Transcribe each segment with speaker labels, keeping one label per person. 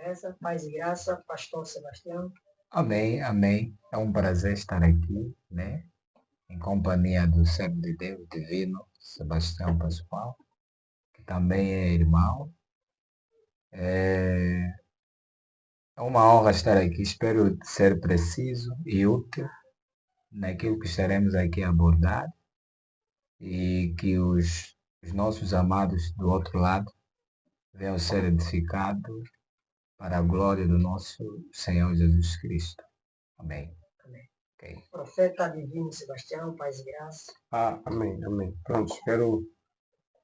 Speaker 1: Beleza? Paz e graça, Pastor Sebastião.
Speaker 2: Amém, amém. É um prazer estar aqui, né? Em companhia do servo de Deus divino, Sebastião Pascoal, que também é irmão. É uma honra estar aqui. Espero ser preciso e útil naquilo que estaremos aqui a abordar e que os nossos amados do outro lado venham ser edificados para a glória do nosso Senhor Jesus Cristo. Amém.
Speaker 1: Amém.
Speaker 2: Okay.
Speaker 1: Profeta divino Sebastião, paz e graça.
Speaker 3: Amém, amém. Pronto, quero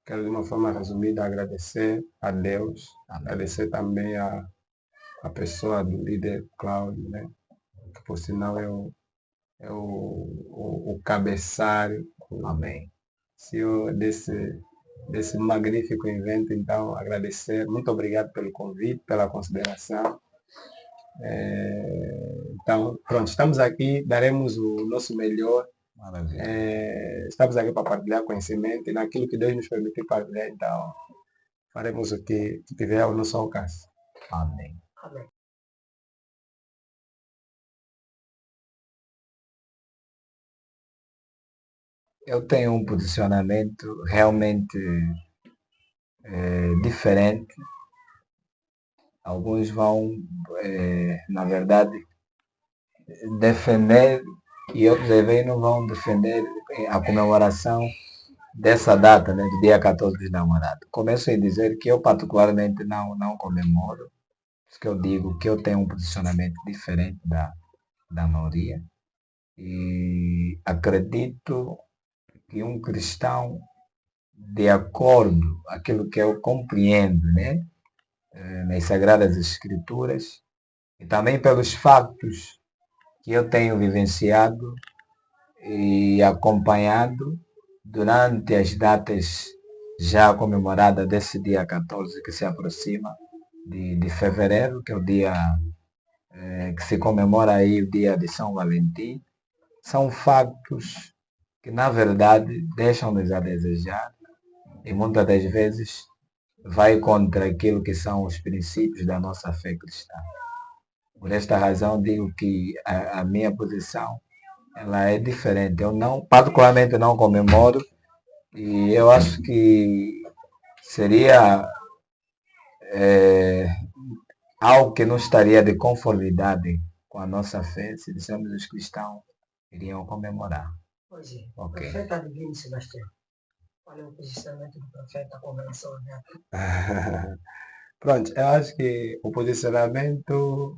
Speaker 3: de uma forma resumida agradecer a Deus, agradecer também a pessoa do líder Cláudio, né? Que por sinal é o cabeçalho,
Speaker 2: Amém.
Speaker 3: CEO desse magnífico evento. Então, agradecer, muito obrigado pelo convite, pela consideração. Então, pronto, estamos aqui, daremos o nosso melhor. Estamos aqui para partilhar conhecimento e naquilo que Deus nos permitir partilhar, então faremos o que tiver ao nosso alcance.
Speaker 2: Amém.
Speaker 1: Amém.
Speaker 2: Eu tenho um posicionamento realmente diferente. Alguns vão, na verdade, defender e outros também não vão defender a comemoração dessa data, né, do dia 14 de namorado. Começo a dizer que eu particularmente não comemoro, isso que eu digo que eu tenho um posicionamento diferente da maioria e acredito que um cristão, de acordo com aquilo que eu compreendo, né, nas Sagradas Escrituras e também pelos fatos que eu tenho vivenciado e acompanhado durante as datas já comemoradas desse dia 14 que se aproxima de fevereiro, que é o dia que se comemora aí o dia de São Valentim, são fatos que na verdade deixam-nos a desejar e muitas das vezes vai contra aquilo que são os princípios da nossa fé cristã. Por esta razão digo que a minha posição ela é diferente. Eu particularmente não comemoro e eu acho que seria algo que não estaria de conformidade com a nossa fé se dissermos os cristãos iriam comemorar.
Speaker 1: Pois é.
Speaker 2: Ok.
Speaker 1: Profeta divino Sebastião, qual é o posicionamento do profeta com relação à data?
Speaker 3: Pronto, eu acho que o posicionamento,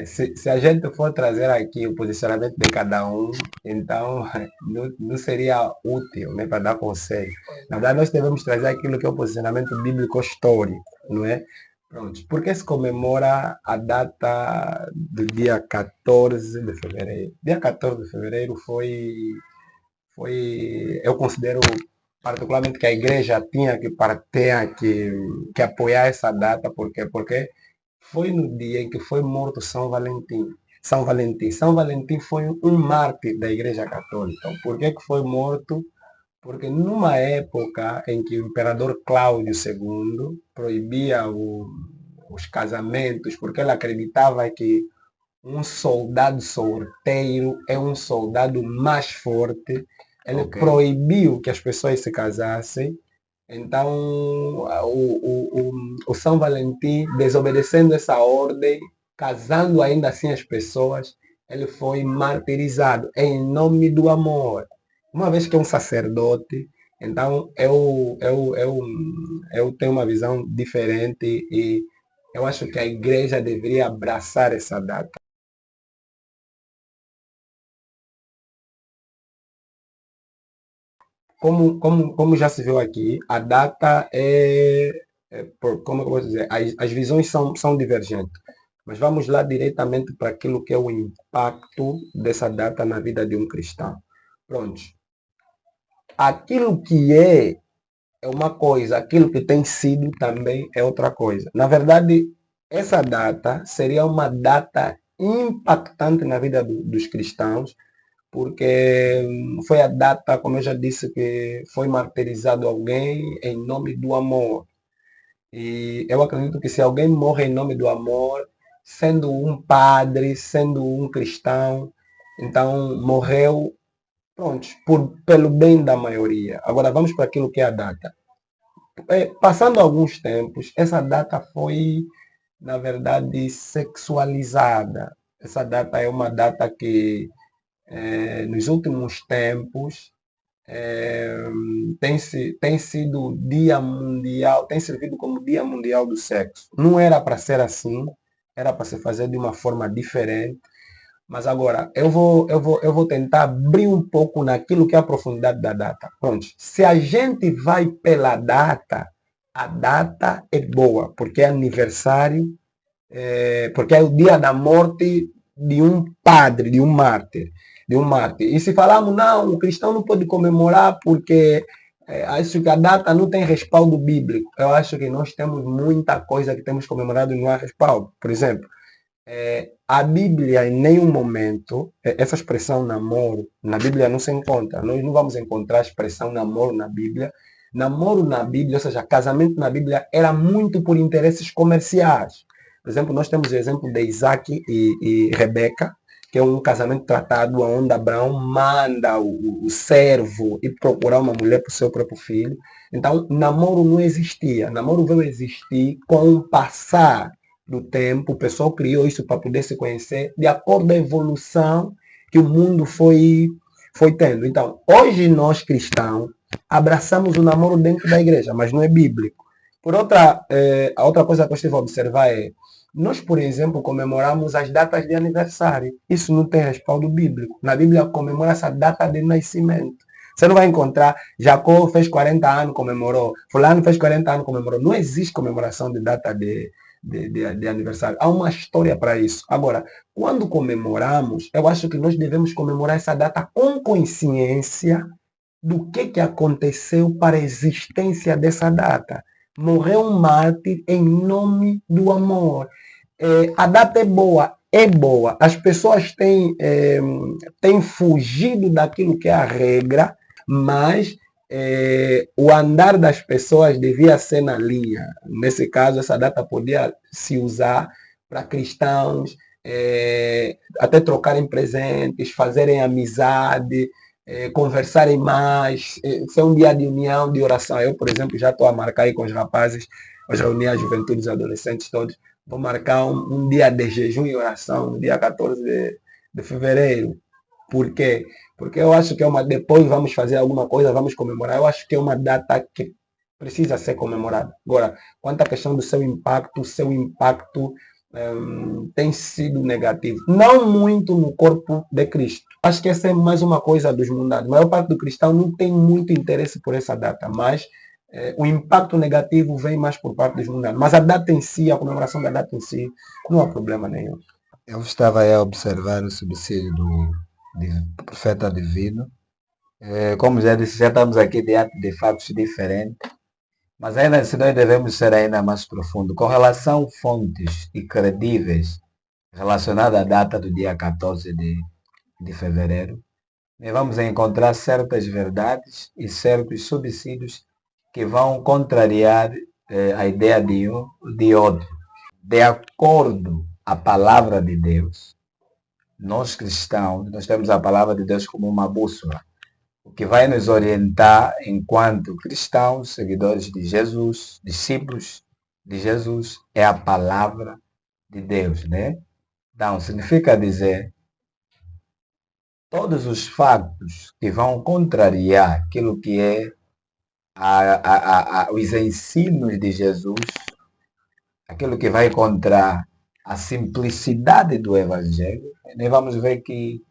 Speaker 3: se a gente for trazer aqui o posicionamento de cada um, então não seria útil, né, para dar conselho. Na verdade, nós devemos trazer aquilo que é o posicionamento bíblico histórico, não é? Pronto, porque se comemora a data do dia 14 de fevereiro. Dia 14 de fevereiro eu considero particularmente que a igreja tinha que apoiar essa data, porque foi no dia em que foi morto São Valentim. São Valentim. São Valentim foi um mártir da Igreja Católica. Por que foi morto? Porque numa época em que o imperador Cláudio II proibia os casamentos, porque ele acreditava que um soldado solteiro é um soldado mais forte, ele proibiu que as pessoas se casassem. Então, o São Valentim, desobedecendo essa ordem, casando ainda assim as pessoas, ele foi martirizado em nome do amor. Uma vez que é um sacerdote, então eu tenho uma visão diferente e eu acho que a igreja deveria abraçar essa data. Como já se viu aqui, a data como eu vou dizer, as visões são divergentes. Mas vamos lá diretamente para aquilo que é o impacto dessa data na vida de um cristão. Pronto. Aquilo que é uma coisa, aquilo que tem sido também é outra coisa. Na verdade, essa data seria uma data impactante na vida dos cristãos, porque foi a data, como eu já disse, que foi martirizado alguém em nome do amor. E eu acredito que se alguém morre em nome do amor, sendo um padre, sendo um cristão, então morreu, pronto, pelo bem da maioria. Agora vamos para aquilo que é a data. Passando alguns tempos, essa data foi, na verdade, sexualizada. Essa data é uma data que, nos últimos tempos, tem sido Dia Mundial, tem servido como Dia Mundial do Sexo. Não era para ser assim, era para se fazer de uma forma diferente. Mas agora, eu vou tentar abrir um pouco naquilo que é a profundidade da data. Pronto. Se a gente vai pela data, a data é boa, porque é aniversário, porque é o dia da morte de um padre, de um mártir. De um mártir. E se falarmos, não, o cristão não pode comemorar porque acho que a data não tem respaldo bíblico. Eu acho que nós temos muita coisa que temos comemorado e não há respaldo. Por exemplo, a Bíblia em nenhum momento, essa expressão namoro, na Bíblia não se encontra. Nós não vamos encontrar a expressão namoro na Bíblia. Namoro na Bíblia, ou seja, casamento na Bíblia, era muito por interesses comerciais. Por exemplo, nós temos o exemplo de Isaac e Rebeca, que é um casamento tratado onde Abraão manda o servo ir procurar uma mulher para o seu próprio filho. Então, namoro não existia. Namoro veio existir com o passar do tempo, o pessoal criou isso para poder se conhecer de acordo com a evolução que o mundo foi tendo. Então, hoje nós cristãos abraçamos o namoro dentro da igreja, mas não é bíblico. A outra coisa que eu estive a observar é, nós, por exemplo, comemoramos as datas de aniversário. Isso não tem respaldo bíblico. Na Bíblia comemora essa data de nascimento. Você não vai encontrar, Jacó fez 40 anos, comemorou, fulano fez 40 anos, comemorou. Não existe comemoração de data de aniversário. Há uma história para isso. Agora, quando comemoramos, eu acho que nós devemos comemorar essa data com consciência do que aconteceu para a existência dessa data. Morreu um mártir em nome do amor. A data é boa, é boa. As pessoas têm fugido daquilo que é a regra, mas o andar das pessoas devia ser na linha. Nesse caso, essa data podia se usar para cristãos, até trocarem presentes, fazerem amizade, conversarem mais, ser um dia de união, de oração. Eu, por exemplo, já estou a marcar aí com os rapazes, as reuniões, a juventude, os adolescentes todos, vou marcar um dia de jejum e oração, no dia 14 de fevereiro. Por quê? Porque eu acho que depois vamos fazer alguma coisa, vamos comemorar. Eu acho que é uma data que precisa ser comemorada. Agora, quanto à questão do seu impacto tem sido negativo. Não muito no corpo de Cristo. Acho que essa é mais uma coisa dos mundanos. A maior parte do cristão não tem muito interesse por essa data, mas o impacto negativo vem mais por parte dos mundanos. Mas a data em si, a comemoração da data em si, não há problema nenhum.
Speaker 2: Eu estava aí a observar o subsídio do profeta divino. Como já disse, já estamos aqui diante de fatos diferentes. Mas ainda assim nós devemos ser ainda mais profundo. Com relação a fontes e credíveis relacionadas à data do dia 14 de fevereiro, nós vamos encontrar certas verdades e certos subsídios que vão contrariar a ideia de um de outro. De acordo à palavra de Deus, nós cristãos, nós temos a palavra de Deus como uma bússola. O que vai nos orientar enquanto cristãos, seguidores de Jesus, discípulos de Jesus, é a palavra de Deus, né? Então, significa dizer, todos os factos que vão contrariar aquilo que é os ensinos de Jesus, aquilo que vai contra a simplicidade do Evangelho, nós vamos ver que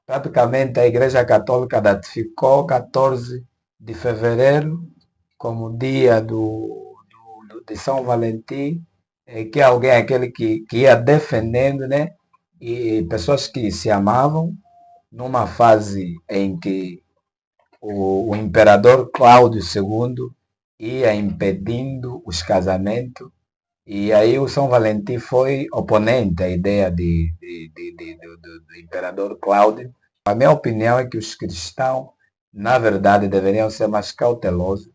Speaker 2: praticamente a Igreja Católica ratificou 14 de fevereiro como dia de São Valentim, que alguém aquele que ia defendendo, né? E pessoas que se amavam numa fase em que o imperador Cláudio II ia impedindo os casamentos, e aí o São Valentim foi oponente à ideia do imperador Cláudio. A minha opinião é que os cristãos, na verdade, deveriam ser mais cautelosos,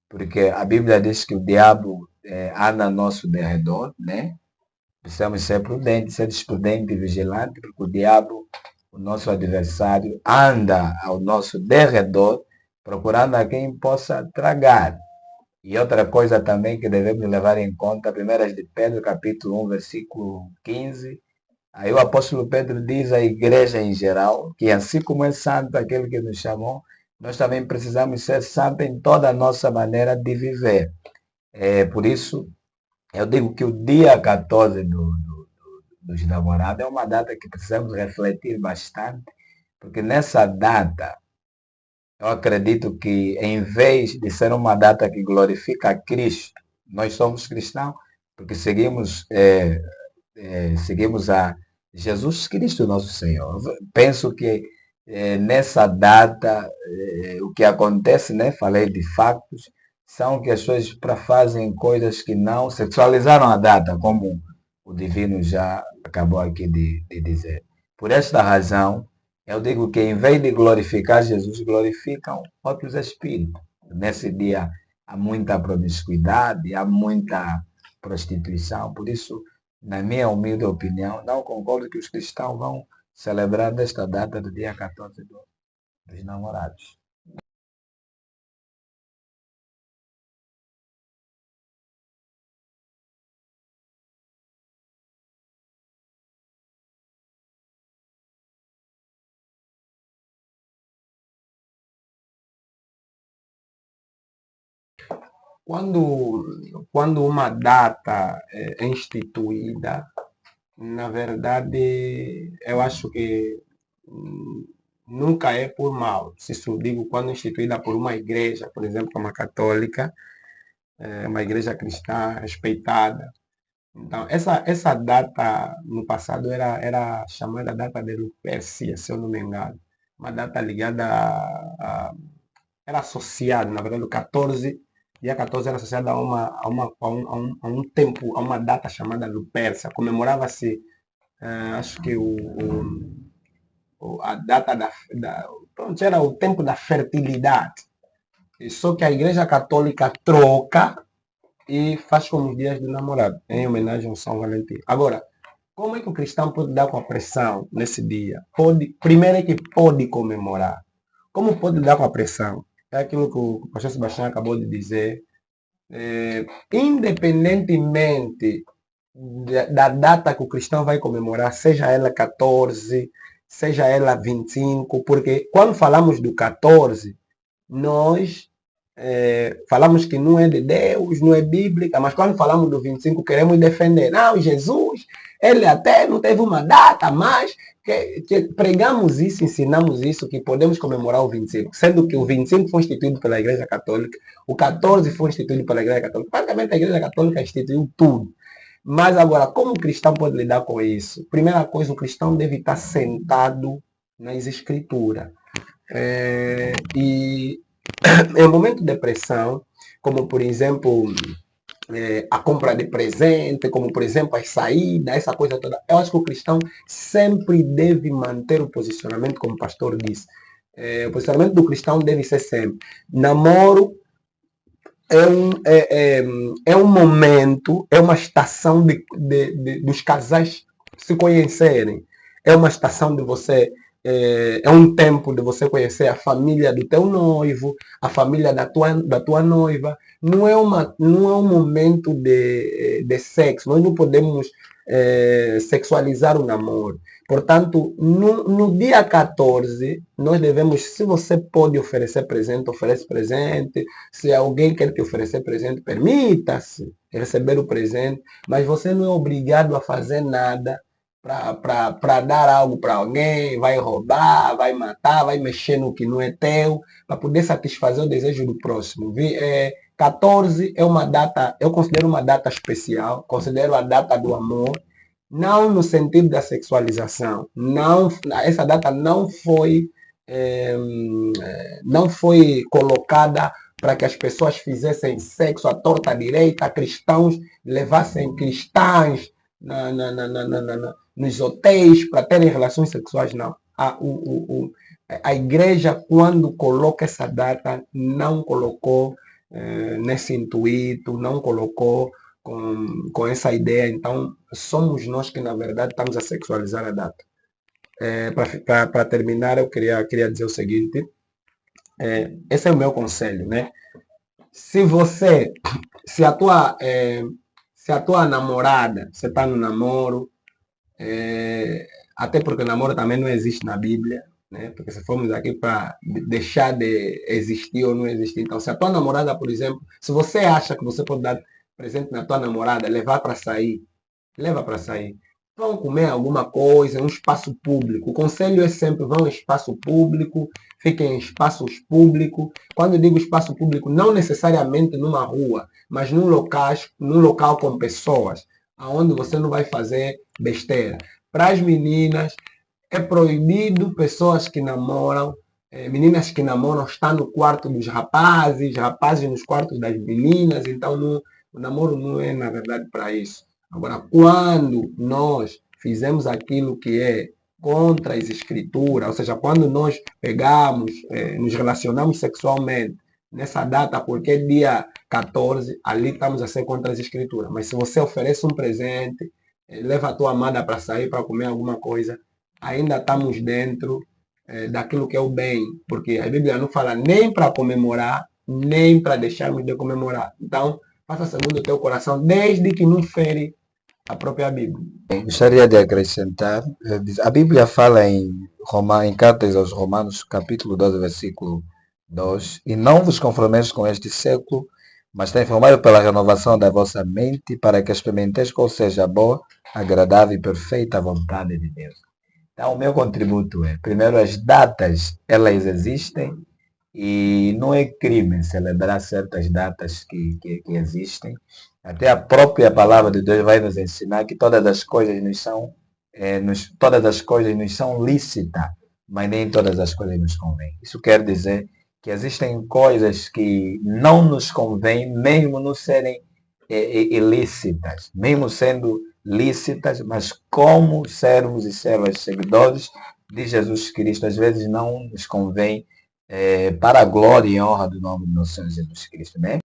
Speaker 2: porque a Bíblia diz que o diabo anda ao nosso derredor, né? Precisamos ser prudentes, ser desprudentes e vigilantes, porque o diabo, o nosso adversário, anda ao nosso derredor, procurando a quem possa tragar. E outra coisa também que devemos levar em conta, 1 de Pedro, capítulo 1, versículo 15, aí o apóstolo Pedro diz à igreja em geral, que assim como é santo aquele que nos chamou, nós também precisamos ser santos em toda a nossa maneira de viver. Por isso, eu digo que o dia 14 dos namorados é uma data que precisamos refletir bastante, porque nessa data, eu acredito que em vez de ser uma data que glorifica a Cristo, nós somos cristãos, porque seguimos a Jesus Cristo, nosso Senhor. Penso que nessa data, o que acontece, né? Falei de factos, são que as pessoas fazem coisas que não sexualizaram a data, como o Divino já acabou aqui de dizer. Por esta razão, eu digo que em vez de glorificar Jesus, glorificam outros espíritos. Nesse dia há muita promiscuidade, há muita prostituição, por isso, na minha humilde opinião, não concordo que os cristãos vão celebrar nesta data do dia 14 dos namorados.
Speaker 3: Quando uma data é instituída, na verdade, eu acho que nunca é por mal. Se isso digo quando instituída por uma igreja, por exemplo, como a católica, uma igreja cristã respeitada. Então, essa data no passado era chamada data de Lupércia, se eu não me engano. Uma data ligada era associada, na verdade, o 14, dia 14 era associado a um tempo, a uma data chamada Lupércia. Comemorava-se, acho que a data pronto, era o tempo da fertilidade. Só que a Igreja Católica troca e faz como os dias do namorado, em homenagem ao São Valentim. Agora, como é que o cristão pode dar com a pressão nesse dia? Primeiro é que pode comemorar. Como pode dar com a pressão? É aquilo que o pastor Sebastião acabou de dizer. Independentemente da data que o cristão vai comemorar, seja ela 14, seja ela 25, porque quando falamos do 14, nós falamos que não é de Deus, não é bíblica, mas quando falamos do 25 queremos defender. Não, Jesus, ele até não teve uma data, mas que pregamos isso, ensinamos isso, que podemos comemorar o 25, sendo que o 25 foi instituído pela Igreja Católica, o 14 foi instituído pela Igreja Católica, praticamente a Igreja Católica instituiu tudo. Mas agora, como o cristão pode lidar com isso? Primeira coisa, o cristão deve estar sentado nas escrituras. E em momento de pressão, como por exemplo a compra de presente, como por exemplo as saídas, essa coisa toda, eu acho que o cristão sempre deve manter o posicionamento, como o pastor disse. O posicionamento do cristão deve ser sempre: namoro é um momento, é uma estação dos casais se conhecerem. É uma estação de você, é um tempo de você conhecer a família do teu noivo, a família da tua noiva. Não é um momento de sexo. Nós não podemos sexualizar o namoro. Portanto, no dia 14, nós devemos, se você pode oferecer presente, oferece presente. Se alguém quer te oferecer presente, permita-se receber o presente, mas você não é obrigado a fazer nada para dar algo para alguém, vai roubar, vai matar, vai mexer no que não é teu, para poder satisfazer o desejo do próximo. 14 é uma data, eu considero uma data especial, considero a data do amor, não no sentido da sexualização. Não, essa data não foi colocada para que as pessoas fizessem sexo à torta à direita, cristãos levassem cristãs nos hotéis para terem relações sexuais, não. A igreja, quando coloca essa data, não colocou nesse intuito, não colocou com essa ideia. Então, somos nós que, na verdade, estamos a sexualizar a data. Para terminar, eu queria dizer o seguinte, esse é o meu conselho, né? Se a tua namorada, você está no namoro, até porque namoro também não existe na Bíblia, né? Porque se formos aqui para deixar de existir ou não existir, então se a tua namorada, por exemplo, se você acha que você pode dar presente na tua namorada, levar para sair, leva para sair. Vão comer alguma coisa, um espaço público. O conselho é sempre vão em espaço público, fiquem em espaços públicos. Quando eu digo espaço público, não necessariamente numa rua, mas num local com pessoas, aonde você não vai fazer besteira. Para as meninas, é proibido pessoas que namoram, meninas que namoram estar no quarto dos rapazes, rapazes nos quartos das meninas, então o namoro não é, na verdade, para isso. Agora, quando nós fizemos aquilo que é contra as escrituras, ou seja, quando nós pegamos, nos relacionamos sexualmente nessa data, porque é dia 14, ali estamos a ser contra as escrituras. Mas se você oferece um presente, leva a tua amada para sair, para comer alguma coisa, ainda estamos dentro daquilo que é o bem, porque a Bíblia não fala nem para comemorar, nem para deixarmos de comemorar. Então, faça segundo o teu coração, desde que não fere a própria Bíblia.
Speaker 2: Gostaria de acrescentar, a Bíblia fala em Cartas aos Romanos, capítulo 12, versículo 2, e não vos conformeis com este século, mas transformai pela renovação da vossa mente, para que experimenteis qual seja a boa, agradável e perfeita vontade de Deus. Então, o meu contributo é, primeiro, as datas, elas existem, e não é crime celebrar certas datas que existem. Até a própria palavra de Deus vai nos ensinar que todas as coisas todas as coisas nos são lícitas, mas nem todas as coisas nos convêm. Isso quer dizer que existem coisas que não nos convêm, mesmo não serem ilícitas, mesmo sendo lícitas, mas como servos e servas seguidores de Jesus Cristo, às vezes não nos convém para a glória e honra do nome do nosso Senhor Jesus Cristo, né?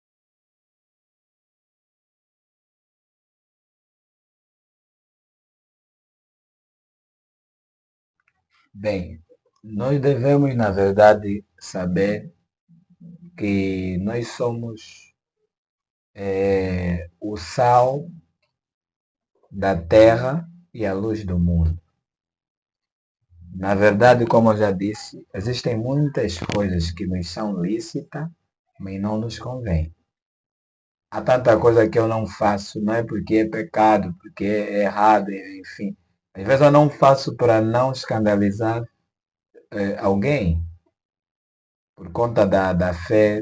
Speaker 2: Bem, nós devemos, na verdade, saber que nós somos o sal da terra e a luz do mundo. Na verdade, como eu já disse, existem muitas coisas que nos são lícitas, mas não nos convém. Há tanta coisa que eu não faço, não é porque é pecado, porque é errado, enfim. Às vezes eu não faço para não escandalizar alguém, por conta da fé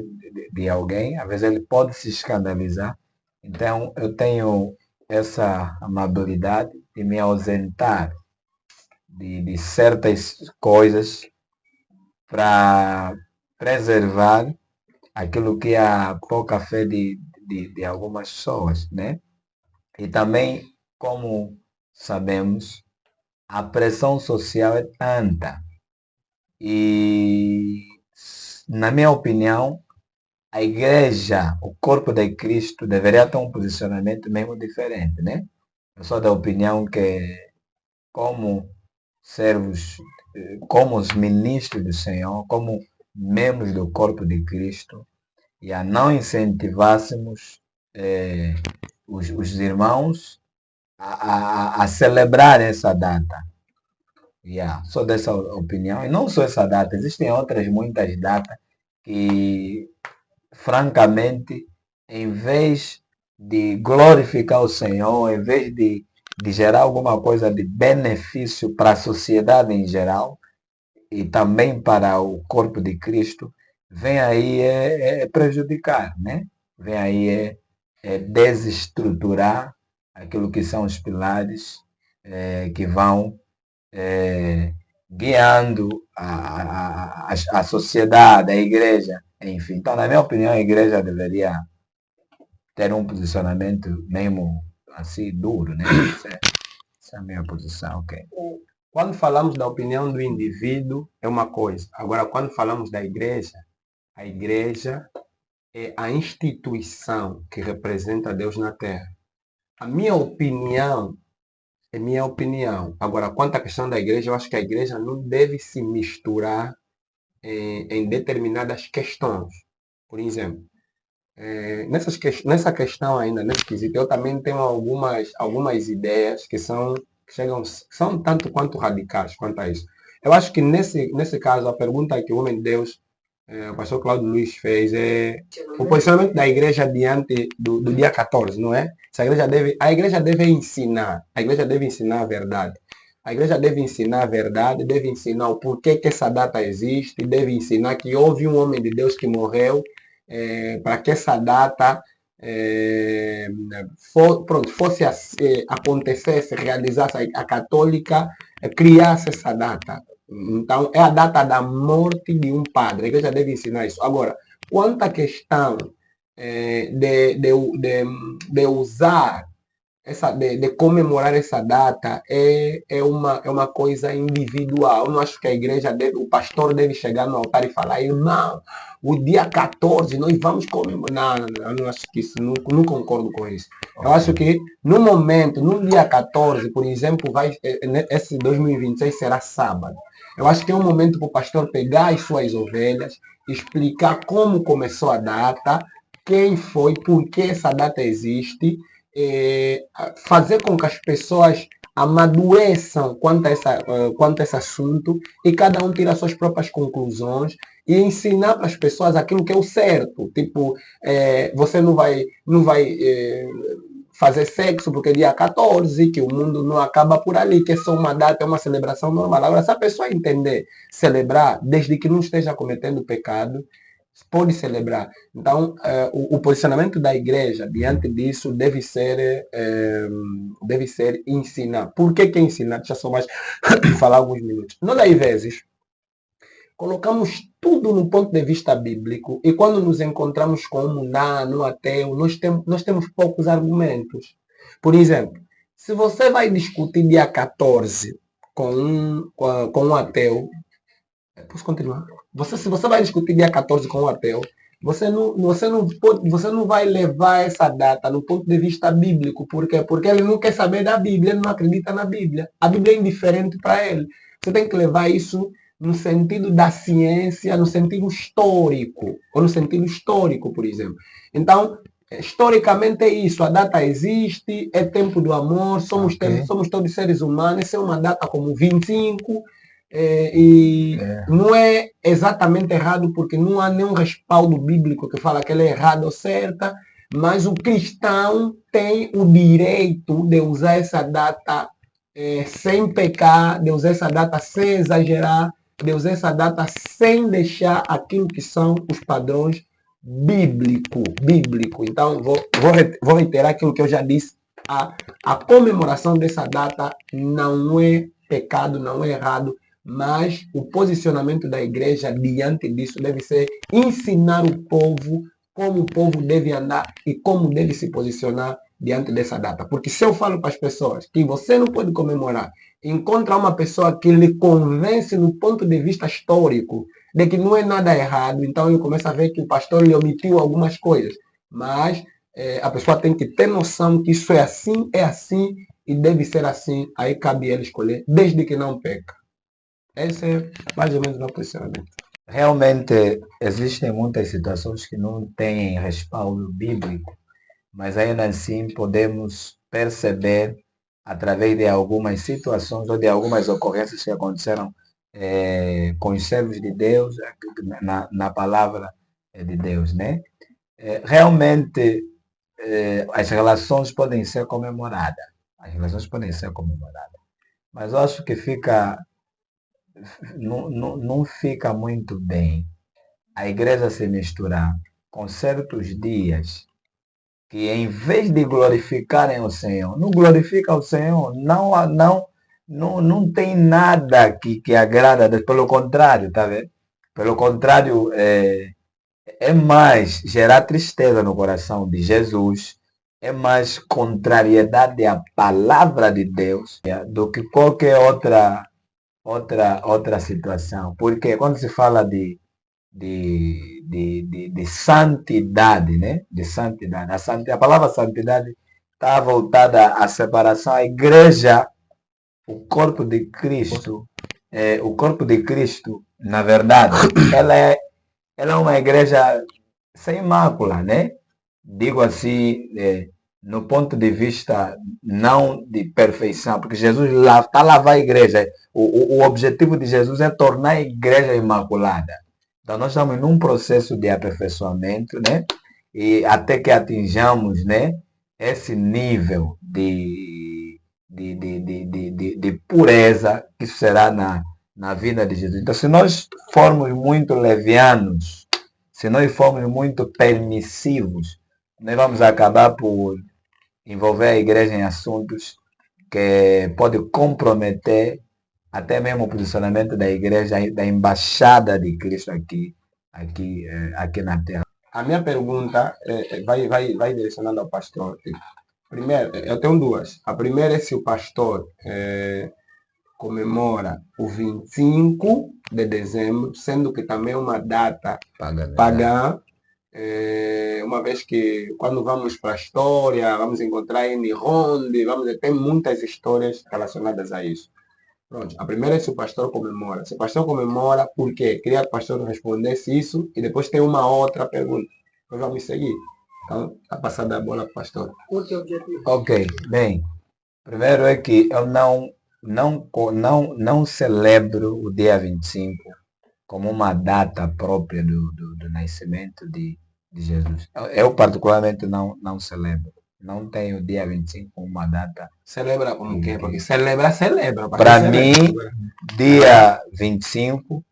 Speaker 2: de alguém, às vezes ele pode se escandalizar. Então eu tenho essa amabilidade de me ausentar de certas coisas para preservar aquilo que é a pouca fé de algumas pessoas, né? E também, como sabemos, a pressão social é tanta. E, na minha opinião, a igreja, o corpo de Cristo, deveria ter um posicionamento mesmo diferente, né? Eu sou da opinião que, como servos, como os ministros do Senhor, como membros do corpo de Cristo, e a não incentivássemos os irmãos a celebrar essa data. Sou dessa opinião. E não só essa data, existem outras muitas datas que, francamente, em vez de glorificar o Senhor, em vez de gerar alguma coisa de benefício para a sociedade em geral e também para o corpo de Cristo, vem aí prejudicar, né? Vem aí desestruturar aquilo que são os pilares que vão guiando a sociedade, a igreja, enfim. Então, na minha opinião, a igreja deveria ter um posicionamento mesmo assim duro, né? Essa é a minha posição, ok.
Speaker 3: Quando falamos da opinião do indivíduo, é uma coisa. Agora, quando falamos da igreja, a igreja é a instituição que representa Deus na Terra. A minha opinião é minha opinião. Agora, quanto à questão da igreja, eu acho que a igreja não deve se misturar em determinadas questões. Por exemplo, nessa questão ainda, nesse quesito, eu também tenho algumas ideias que são tanto quanto radicais quanto a isso. Eu acho que nesse caso, a pergunta que o homem de Deus, o pastor Cláudio Luiz fez é o posicionamento da igreja diante do dia 14, não é? Se a igreja deve ensinar a verdade. A igreja deve ensinar a verdade, deve ensinar o porquê que essa data existe, deve ensinar que houve um homem de Deus que morreu para que essa data fosse acontecesse, realizasse a católica, criasse essa data. Então, é a data da morte de um padre. A igreja deve ensinar isso. Agora, quanto à questão de usar de comemorar essa data é uma coisa individual. Eu não acho que o pastor deve chegar no altar e falar, irmão, o dia 14 nós vamos comemorar. Não, eu não acho que isso, não concordo com isso. Eu acho que no momento, no dia 14, por exemplo, esse 2026 será sábado. Eu acho que é um momento para o pastor pegar as suas ovelhas, explicar como começou a data, quem foi, por que essa data existe, fazer com que as pessoas amadureçam quanto a esse assunto e cada um tira as suas próprias conclusões e ensinar para as pessoas aquilo que é o certo. Tipo, você não vai fazer sexo porque é dia 14, que o mundo não acaba por ali, que é só uma data, é uma celebração normal. Agora, se a pessoa entender celebrar, desde que não esteja cometendo pecado, pode celebrar. Então, o posicionamento da igreja diante disso deve ser ensinar. Por que ensinar? Deixa eu só mais falar alguns minutos. Nós, às vezes, colocamos tudo no ponto de vista bíblico e quando nos encontramos com um mundano, ateu, nós temos poucos argumentos. Por exemplo, se você vai discutir dia 14 com um ateu, posso continuar? Se você vai discutir dia 14 com um ateu, você não vai levar essa data no ponto de vista bíblico. Por quê? Porque ele não quer saber da Bíblia, ele não acredita na Bíblia. A Bíblia é indiferente para ele. Você tem que levar isso no sentido da ciência, no sentido histórico, ou no sentido histórico, por exemplo. Então, historicamente é isso, a data existe, é tempo do amor, somos todos seres humanos, essa é uma data como 25, não é exatamente errado, porque não há nenhum respaldo bíblico que fala que ela é errada ou certa, mas o cristão tem o direito de usar essa data sem pecar, de usar essa data sem exagerar, de usar essa data sem deixar aquilo que são os padrões bíblico. Então, vou reiterar aquilo que eu já disse. A comemoração dessa data não é pecado, não é errado, mas o posicionamento da igreja diante disso deve ser ensinar o povo como o povo deve andar e como deve se posicionar diante dessa data. Porque se eu falo para as pessoas que você não pode comemorar, encontra uma pessoa que lhe convence no ponto de vista histórico de que não é nada errado, então eu começo a ver que o pastor lhe omitiu algumas coisas. Mas a pessoa tem que ter noção que isso é assim e deve ser assim. Aí cabe ele escolher, desde que não peca. Esse é mais ou menos o meu posicionamento.
Speaker 2: Realmente existem muitas situações que não têm respaldo bíblico, mas ainda assim podemos perceber através de algumas situações ou de algumas ocorrências que aconteceram com os servos de Deus, na palavra de Deus, né? Realmente as relações podem ser comemoradas, mas eu acho que não fica muito bem a igreja se misturar com certos dias que, em vez de glorificarem o Senhor, não glorifica o Senhor, não tem nada que agrada a Deus, pelo contrário, tá vendo? Pelo contrário, é mais gerar tristeza no coração de Jesus, é mais contrariedade à palavra de Deus do que qualquer outra situação. Porque quando se fala de de santidade, né? De santidade. A palavra santidade está voltada à separação. A igreja, o corpo de Cristo, o corpo de Cristo, na verdade, ela é uma igreja sem mácula, né? Digo assim, no ponto de vista não de perfeição, porque Jesus está a lavar a igreja. O objetivo de Jesus é tornar a igreja imaculada. Então nós estamos num processo de aperfeiçoamento, né? E até que atinjamos, né, esse nível de pureza que será na vida de Jesus. Então, se nós formos muito levianos, se nós formos muito permissivos, nós vamos acabar por envolver a igreja em assuntos que pode comprometer até mesmo o posicionamento da igreja, da embaixada de Cristo aqui na Terra.
Speaker 3: A minha pergunta vai direcionando ao pastor. Primeiro, eu tenho duas. A primeira é se o pastor comemora o 25 de dezembro, sendo que também é uma data pagã, uma vez que quando vamos para a história, vamos encontrar em Ronde, tem muitas histórias relacionadas a isso. Pronto, a primeira é se o pastor comemora. Se o pastor comemora, por quê? Queria que o pastor respondesse isso e depois tem uma outra pergunta. Nós vamos seguir. Então, está passada a bola para o pastor.
Speaker 2: Ok, bem. Primeiro é que eu não celebro o dia 25 como uma data própria do nascimento de Jesus. Eu particularmente não celebro. Não tenho o dia 25 como uma data.
Speaker 3: Celebra como quê? Porque celebra.
Speaker 2: Para mim, dia 25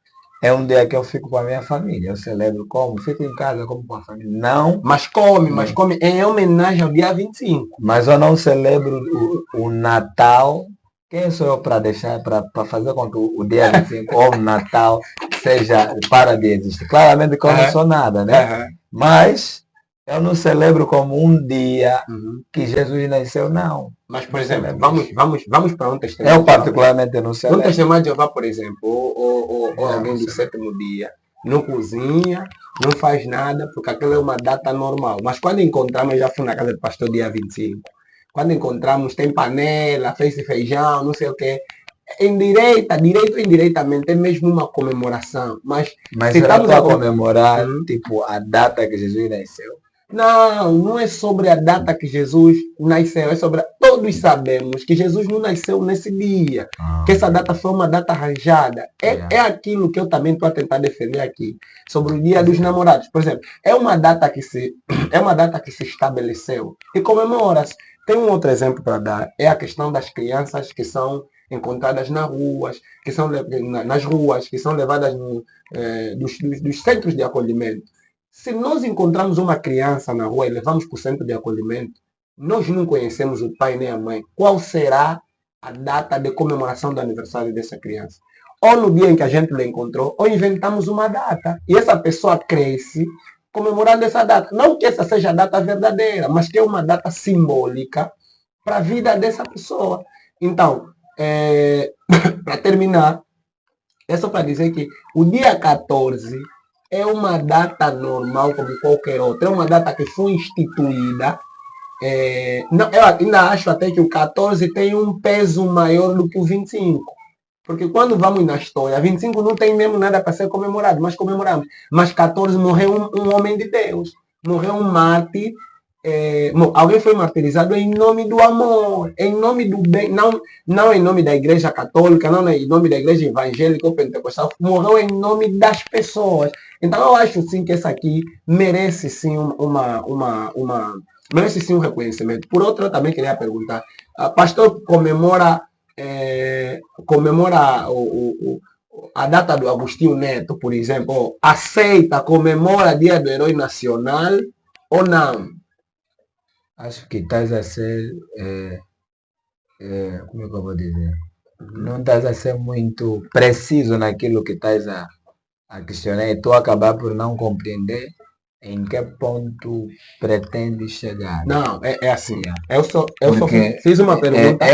Speaker 2: é um dia que eu fico com a minha família. Eu celebro como? Fico em casa, como com a família. Não.
Speaker 3: Mas come em homenagem ao dia 25.
Speaker 2: Mas eu não celebro o Natal. Quem sou eu para deixar, para fazer com que o dia 25 ou o Natal seja para de existir? Claramente que eu não sou nada, né? Mas eu não celebro como um dia que Jesus nasceu, não.
Speaker 3: Mas, por exemplo, vamos para um testemunho.
Speaker 2: Eu particularmente não celebro.
Speaker 3: Um testemunho de Jeová, por exemplo, ou alguém do sétimo dia, não cozinha, não faz nada, porque aquela é uma data normal. Mas quando encontramos, eu já fui na casa do pastor dia 25, quando encontramos, tem panela, fez feijão, não sei o quê. Direito ou indiretamente, é mesmo uma comemoração. Mas
Speaker 2: se estamos a comemorar, tipo, a data que Jesus nasceu.
Speaker 3: Não é sobre a data que Jesus nasceu, é sobre. Todos sabemos que Jesus não nasceu nesse dia, que essa data foi uma data arranjada. É aquilo que eu também estou a tentar defender aqui, sobre o Dia dos Namorados. Por exemplo, é uma data que se estabeleceu e comemora-se. Tem um outro exemplo para dar, é a questão das crianças que são encontradas nas ruas, que são levadas dos centros de acolhimento. Se nós encontramos uma criança na rua e levamos para o centro de acolhimento, nós não conhecemos o pai nem a mãe. Qual será a data de comemoração do aniversário dessa criança? Ou no dia em que a gente lhe encontrou, ou inventamos uma data. E essa pessoa cresce comemorando essa data. Não que essa seja a data verdadeira, mas que é uma data simbólica para a vida dessa pessoa. Então, para terminar, é só para dizer que o dia 14 é uma data normal como qualquer outra. É uma data que foi instituída. Eu ainda acho até que o 14 tem um peso maior do que o 25. Porque quando vamos na história, 25 não tem mesmo nada para ser comemorado, mas comemoramos. Mas 14 morreu um homem de Deus. Morreu um mártir. Alguém foi martirizado em nome do amor, em nome do bem, não em nome da igreja católica, não em nome da igreja evangélica ou pentecostal, morreu em nome das pessoas. Então eu acho sim que essa aqui merece sim merece sim um reconhecimento. Por outro, eu também queria perguntar, pastor comemora a data do Agostinho Neto, por exemplo, aceita, comemora Dia do Herói Nacional ou não?
Speaker 2: Acho que estás a ser, como é que eu vou dizer? Não estás a ser muito preciso naquilo que estás a questionar e tu acabar por não compreender em que ponto pretendes chegar.
Speaker 3: Não, é assim. Eu só fiz uma pergunta.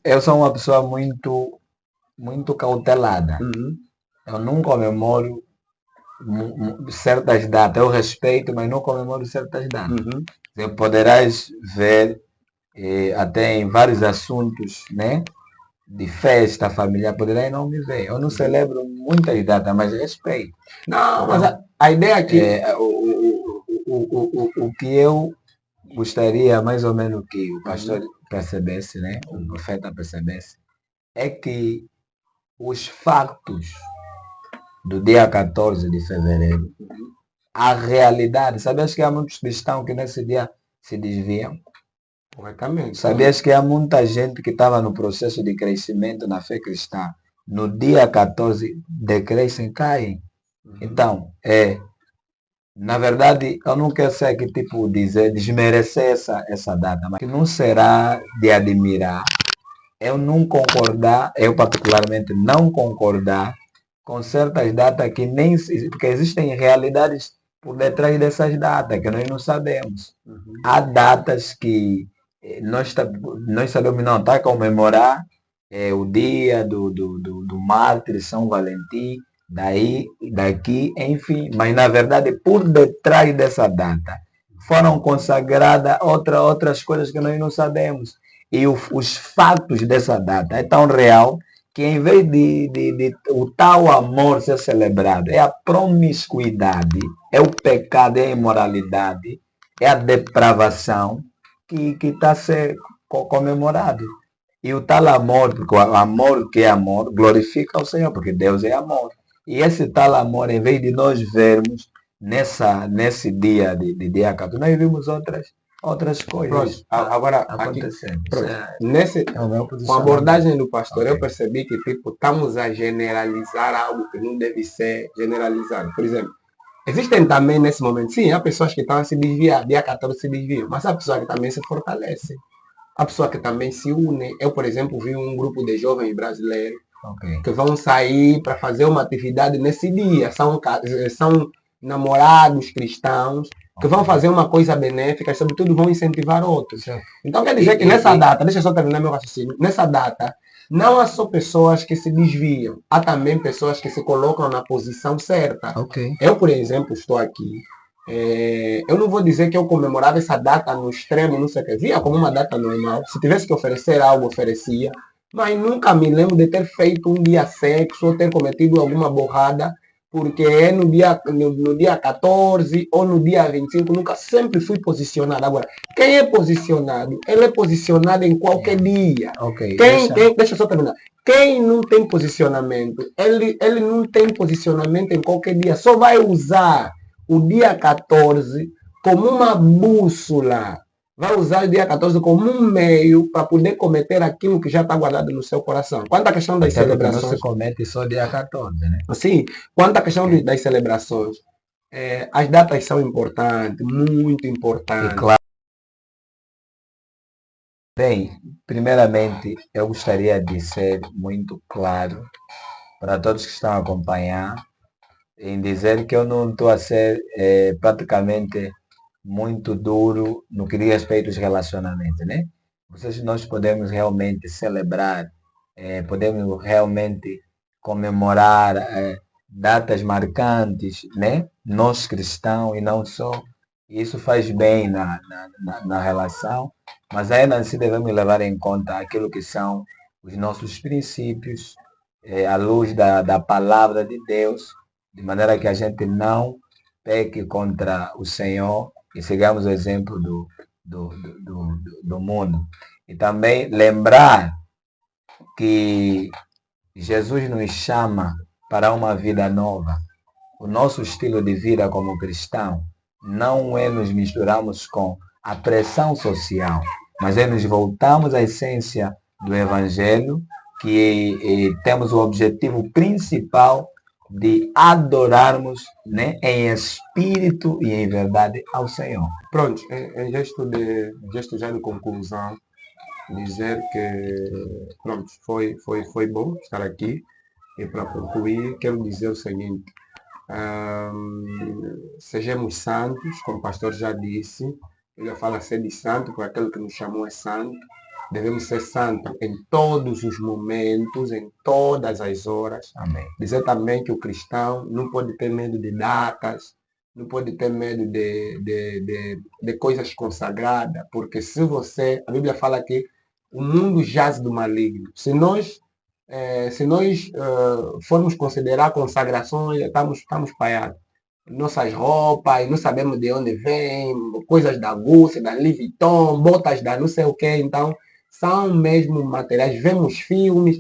Speaker 2: Eu sou uma pessoa muito, muito cautelada. Eu não comemoro certas datas. Eu respeito, mas não comemoro certas datas.
Speaker 3: Uhum.
Speaker 2: Você poderás ver até em vários assuntos, né? De festa familiar, poderás não me ver. Eu não celebro muitas datas, mas respeito.
Speaker 3: Não, mas
Speaker 2: Então,
Speaker 3: a ideia aqui.
Speaker 2: o que eu gostaria mais ou menos que o pastor percebesse, né? O profeta percebesse, é que os factos do dia 14 de fevereiro, a realidade, sabias que há muitos cristãos que nesse dia se desviam?
Speaker 3: Corretamente.
Speaker 2: Sabias que há muita gente que estava no processo de crescimento na fé cristã, no dia 14 decrescem, caem. Então, na verdade, eu não quero ser que tipo dizer, desmerecer essa data, mas que não será de admirar eu não concordar, eu particularmente não concordar com certas datas que nem porque existem realidades por detrás dessas datas que nós não sabemos. Há datas que nós sabemos não, está a comemorar o dia do mártir São Valentim, daqui, enfim, mas na verdade por detrás dessa data foram consagradas outras coisas que nós não sabemos. E os fatos dessa data é tão real que em vez de o tal amor ser celebrado, é a promiscuidade, é o pecado, é a imoralidade, é a depravação que está a ser comemorado. E o tal amor, porque o amor que é amor, glorifica o Senhor, porque Deus é amor. E esse tal amor, em vez de nós vermos nesse dia de dia 14, nós vimos outras coisas.
Speaker 3: Pronto, agora aqui,
Speaker 2: acontecendo.
Speaker 3: pronto. Nesse, com a abordagem do pastor, eu percebi que tipo, estamos a generalizar algo que não deve ser generalizado. Por exemplo, existem também nesse momento, sim, há pessoas que estão a se desviar, dia 14 se desviam, mas há pessoas que também se fortalecem. Há pessoas que também se unem. Eu, por exemplo, vi um grupo de jovens brasileiros que vão sair para fazer uma atividade nesse dia. São namorados cristãos que vão fazer uma coisa benéfica e, sobretudo, vão incentivar outros. Então, quer dizer que nessa data, deixa eu só terminar meu raciocínio, nessa data, não há só pessoas que se desviam, há também pessoas que se colocam na posição certa. Eu, por exemplo, estou aqui. Eu não vou dizer que eu comemorava essa data no extremo, não sei o que. Via como uma data normal. Se tivesse que oferecer algo, oferecia. Mas nunca me lembro de ter feito um dia sexo ou ter cometido alguma borrada, porque é no dia 14 ou no dia 25, nunca sempre fui posicionado. Agora, quem é posicionado, ele é posicionado em qualquer dia. Deixa eu só terminar. Quem não tem posicionamento, ele não tem posicionamento em qualquer dia, só vai usar o dia 14 como uma bússola. Vai usar o dia 14 como um meio para poder cometer aquilo que já está guardado no seu coração. Quanto à questão das celebrações.
Speaker 2: Não se comete só dia 14, né?
Speaker 3: Sim, quanto à questão das celebrações, as datas são importantes, muito importantes.
Speaker 2: E claro. Bem, primeiramente, eu gostaria de ser muito claro para todos que estão a acompanhar em dizer que eu não estou a ser praticamente muito duro no que diz respeito aos relacionamentos, né? Nós podemos realmente celebrar, podemos realmente comemorar datas marcantes, né? Nós cristãos e não só. Isso faz bem na relação, mas ainda assim devemos levar em conta aquilo que são os nossos princípios, à luz da palavra de Deus, de maneira que a gente não peque contra o Senhor e sigamos o exemplo do mundo. E também lembrar que Jesus nos chama para uma vida nova. O nosso estilo de vida como cristão não é nos misturarmos com a pressão social, mas é nos voltarmos à essência do Evangelho, que temos o objetivo principal de adorarmos, né, em espírito e em verdade ao Senhor.
Speaker 3: Pronto, em gesto já de conclusão, dizer que pronto, foi bom estar aqui. E para concluir, quero dizer o seguinte, sejamos santos, como o pastor já disse, ele fala ser de santo, porque aquele que nos chamou é santo. devemos ser santos em todos os momentos, em todas as horas.
Speaker 2: Amém.
Speaker 3: Dizer também que o cristão não pode ter medo de datas, não pode ter medo de coisas consagradas, porque se você, a Bíblia fala que o mundo jaz do maligno. Se nós formos considerar consagrações, estamos paiados. Nossas roupas, não sabemos de onde vem, coisas da Gucci, da Louis Vuitton, botas da não sei o que, então são mesmo materiais, vemos filmes,